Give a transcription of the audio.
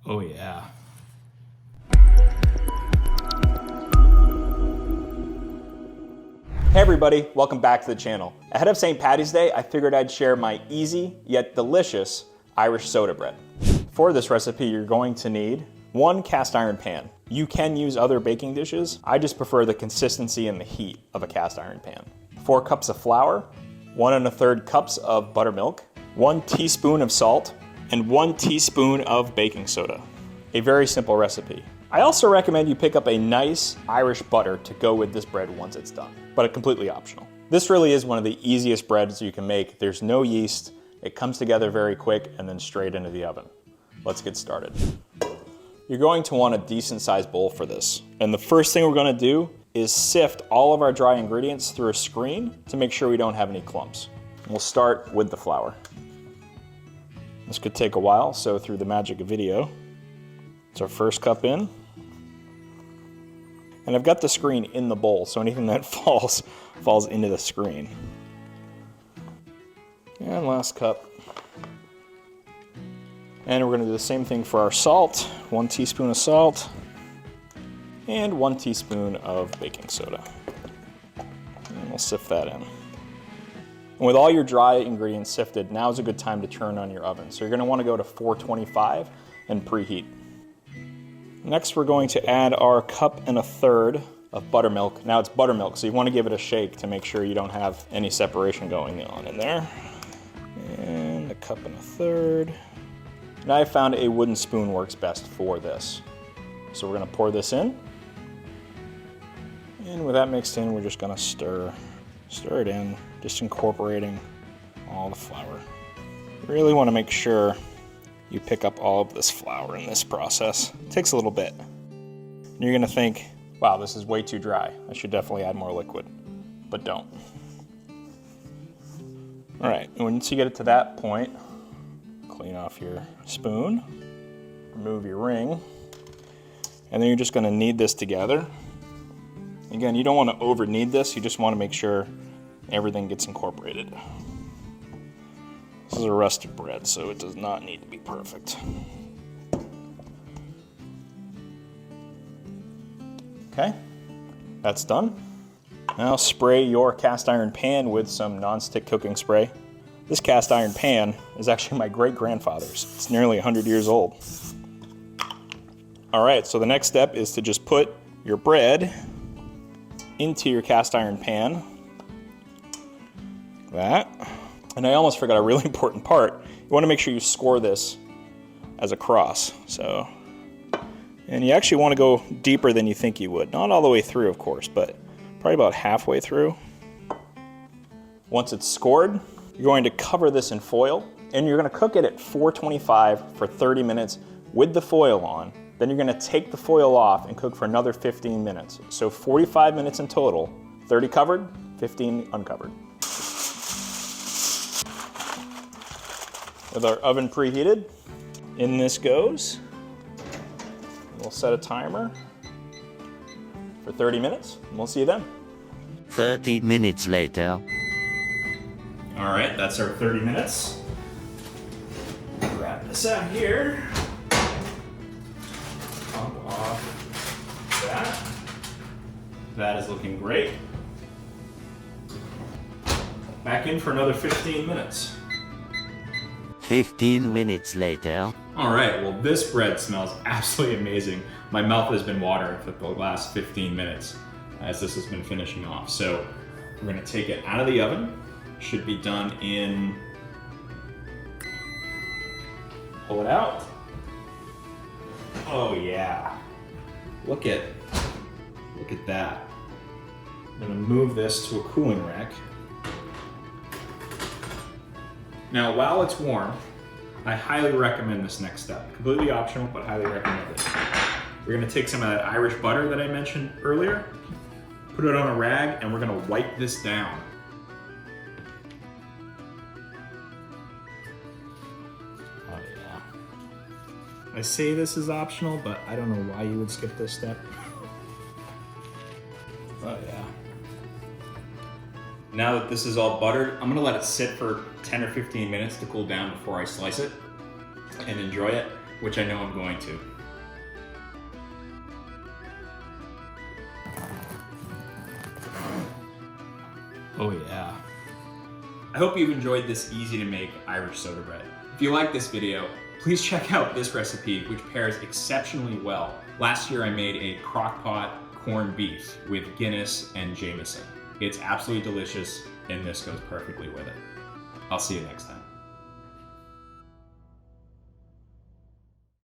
Oh yeah. Hey everybody, welcome back to the channel. Ahead of St. Paddy's Day, I figured I'd share my easy yet delicious Irish soda bread. For this recipe, you're going to need 1 cast iron pan. You can use other baking dishes. I just prefer the consistency and the heat of a cast iron pan. 4 cups of flour, 1 1/3 cups of buttermilk, 1 teaspoon of salt, and 1 teaspoon of baking soda. A very simple recipe. I also recommend you pick up a nice Irish butter to go with this bread once it's done, but completely optional. This really is one of the easiest breads you can make. There's no yeast, it comes together very quick and then straight into the oven. Let's get started. You're going to want a decent sized bowl for this. And the first thing we're gonna do is sift all of our dry ingredients through a screen to make sure we don't have any clumps. We'll start with the flour. This could take a while, so through the magic of video, it's our first cup in. And I've got the screen in the bowl, so anything that falls into the screen. And last cup. And we're gonna do the same thing for our salt. 1 teaspoon of salt and 1 teaspoon of baking soda. And we'll sift that in. And with all your dry ingredients sifted, now is a good time to turn on your oven. So you're gonna wanna go to 425 and preheat. Next, we're going to add our 1 1/3 cups of buttermilk. Now it's buttermilk, so you want to give it a shake to make sure you don't have any separation going on in there. And 1 1/3 cups. Now I found a wooden spoon works best for this. So we're going to pour this in. And with that mixed in, we're just going to stir it in, just incorporating all the flour. You really want to make sure you pick up all of this flour in this process. It takes a little bit. And you're gonna think, wow, this is way too dry. I should definitely add more liquid, but don't. All right, and once you get it to that point, clean off your spoon, remove your ring, and then you're just gonna knead this together. Again, you don't wanna over knead this, you just wanna make sure everything gets incorporated. This is a rustic bread, so it does not need to be perfect. Okay, that's done. Now spray your cast iron pan with some nonstick cooking spray. This cast iron pan is actually my great-grandfather's. It's nearly 100 years old. All right, so the next step is to just put your bread into your cast iron pan. Like that. And I almost forgot a really important part. You want to make sure you score this as a cross. And you actually want to go deeper than you think you would. Not all the way through, of course, but probably about halfway through. Once it's scored, you're going to cover this in foil, and you're going to cook it at 425 for 30 minutes with the foil on. Then you're going to take the foil off and cook for another 15 minutes. So 45 minutes in total, 30 covered, 15 uncovered. With our oven preheated, in this goes. We'll set a timer for 30 minutes, and we'll see you then. 30 minutes later. All right, that's our 30 minutes. Grab this out here. Pump off that. That is looking great. Back in for another 15 minutes. 15 minutes later. All right, well this bread smells absolutely amazing. My mouth has been watering for the last 15 minutes as this has been finishing off. So we're gonna take it out of the oven. Should be done in, pull it out. Oh yeah, look at that. I'm gonna move this to a cooling rack. Now, while it's warm, I highly recommend this next step. Completely optional, but highly recommend it. We're gonna take some of that Irish butter that I mentioned earlier, put it on a rag, and we're gonna wipe this down. Oh yeah. I say this is optional, but I don't know why you would skip this step. Oh yeah. Now that this is all buttered, I'm gonna let it sit for 10 or 15 minutes to cool down before I slice it and enjoy it. which I know I'm going to. Oh yeah. I hope you've enjoyed this easy to make Irish soda bread. If you like this video, please check out this recipe, which pairs exceptionally well. Last year I made a crock pot corned beef with Guinness and Jameson. It's absolutely delicious, and this goes perfectly with it. I'll see you next time.